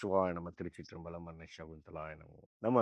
சிவாய நம்ம திருச்சிற்றம்பலம் அன்னை சகுந்தலாய நமோ. நம்ம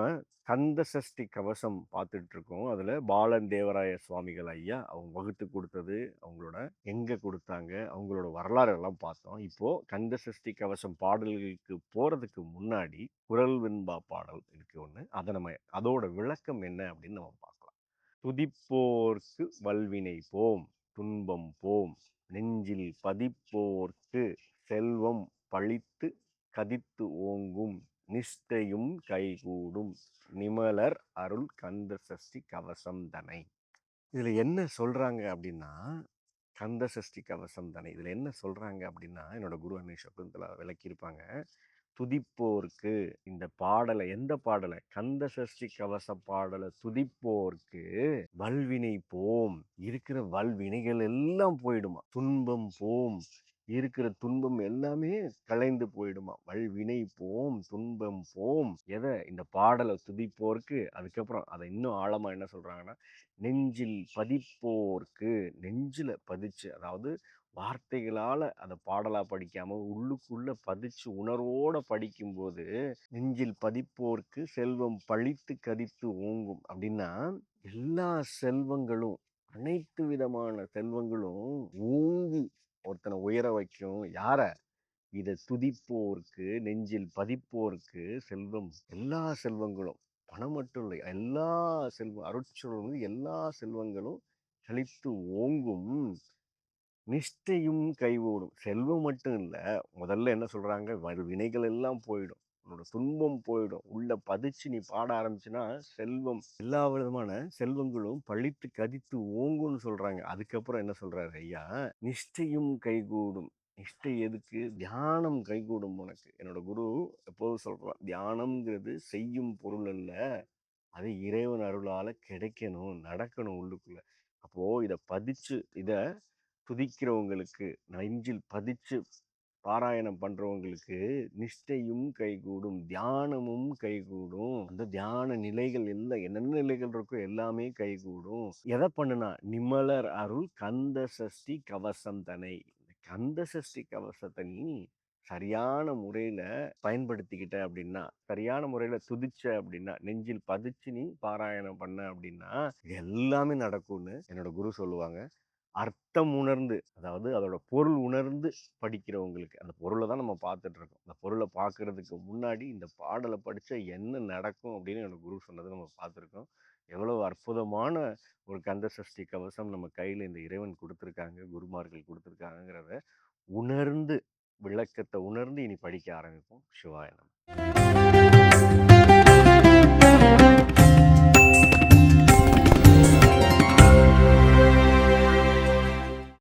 கந்த சஷ்டி கவசம் பார்த்துட்டு இருக்கோம். அதுல பாலன் தேவராய சுவாமிகள் ஐயா அவங்க வகுத்து கொடுத்தது, அவங்களோட எங்க கொடுத்தாங்க, அவங்களோட வரலாறு எல்லாம் பார்த்தோம். இப்போ கந்த சஷ்டி கவசம் பாடல்களுக்கு போறதுக்கு முன்னாடி குரல் வெண்பா பாடல் இருக்கு ஒண்ணு. அதை நம்ம அதோட விளக்கம் என்ன அப்படின்னு நம்ம பார்க்கலாம். துதிப்போர்க்கு வல்வினை போம், துன்பம் போம், நெஞ்சில் பதிப்போர்க்கு செல்வம் பழித்து கதித்து ஓங்கும், நிஷ்டையும் கைகூடும், நிமலர் அருள் கந்த சஷ்டி கவசம் தனை. இதுல என்ன சொல்றாங்க அப்படின்னா, கந்த சஷ்டி கவசம் தனை இதுல என்ன சொல்றாங்க அப்படின்னா, என்னோட குரு அன்னை சகுந்தலா விளக்கியிருப்பாங்க. துதிப்போர்க்கு இந்த பாடலை, எந்த பாடலை, கந்த சஷ்டி கவச பாடலை துதிப்போர்க்கு வல்வினை போம், இருக்கிற வல்வினைகள் எல்லாம் போயிடுமா, துன்பம் போம், இருக்கிற துன்பம் எல்லாமே கலைந்து போயிடுமா, வல்வினை போம் துன்பம் போம். எதை, இந்த பாடலை துதிப்போர்க்கு. அதுக்கப்புறம் அதை இன்னும் ஆழமா என்ன சொல்றாங்கன்னா, நெஞ்சில் பதிப்போர்க்கு, நெஞ்சில பதிச்சு, அதாவது வார்த்தைகளால அதை பாடலா படிக்காம உள்ளுக்குள்ள பதிச்சு உணர்வோட படிக்கும்போது, நெஞ்சில் பதிப்போர்க்கு செல்வம் பழித்து கதித்து ஓங்கும் அப்படின்னா, எல்லா செல்வங்களும், அனைத்து விதமான செல்வங்களும் ஓங்கி ஒருத்தனை உயர வைக்கும். யார? இதை துதிப்போர்க்கு, நெஞ்சில் பதிப்போர்க்கு செல்வம், எல்லா செல்வங்களும், பணம் மட்டும் இல்லை, எல்லா செல்வம், அருட்செல்வம், எல்லா செல்வங்களும் செழித்து ஓங்கும், நிஷ்டையும் கைகூடும். செல்வம் மட்டும் இல்ல, முதல்ல என்ன சொல்றாங்க, வினைகள் எல்லாம் போயிடும், உன்னோட துன்பம் போயிடும். உள்ள பதிச்சு நீ பாட ஆரம்பிச்சுன்னா செல்வம், எல்லா விதமான செல்வங்களும் பழித்து கதித்து ஓங்கும்னு சொல்றாங்க. அதுக்கப்புறம் என்ன சொல்றாரு ஐயா, நிஷ்டையும் கைகூடும். நிஷ்டை எதுக்கு? தியானம் கைகூடும் உனக்கு. என்னோட குரு எப்போதும் சொல்றான், தியானம்ங்கிறது செய்யும் பொருள் அல்ல, அது இறைவன் அருளால கிடைக்கணும், நடக்கணும் உள்ளுக்குள்ள. அப்போ இதை பதிச்சு, இதை துதிக்கிறவங்களுக்கு, நெஞ்சில் பதிச்சு பாராயணம் பண்றவங்களுக்கு நிஷ்டையும் கைகூடும், தியானமும் கைகூடும். அந்த தியான நிலைகள் எல்லாம், என்னென்ன நிலைகள் இருக்கோ எல்லாமே கைகூடும். எதை பண்ணுனா, நிமலர் அருள் கந்த சஷ்டி கவசம் தனை. இந்த கந்த சஷ்டி கவசத்தை நீ சரியான முறையில பயன்படுத்திக்கிட்ட அப்படின்னா, சரியான முறையில துதிச்ச அப்படின்னா, நெஞ்சில் பதிச்சு நீ பாராயணம் பண்ண அப்படின்னா, இது எல்லாமே நடக்கும்னு என்னோட குரு சொல்லுவாங்க. அர்த்தம் உணர்ந்து, அதாவது அதோட பொருள் உணர்ந்து படிக்கிறவங்களுக்கு, அந்த பொருளை தான் நம்ம பார்த்துட்டு இருக்கோம். அந்த பொருளை பார்க்கறதுக்கு முன்னாடி இந்த பாடலை படிச்சா என்ன நடக்கும் அப்படின்னு என்னோட குரு சொன்னதை நம்ம பார்த்துருக்கோம். எவ்வளவு அற்புதமான ஒரு கந்த சஷ்டி கவசம் நம்ம கையில இந்த இறைவன் கொடுத்துருக்காங்க, குருமார்கள் கொடுத்துருக்காங்கிறத உணர்ந்து, விளக்கத்தை உணர்ந்து இனி படிக்க ஆரம்பிப்போம். சிவாய நமः.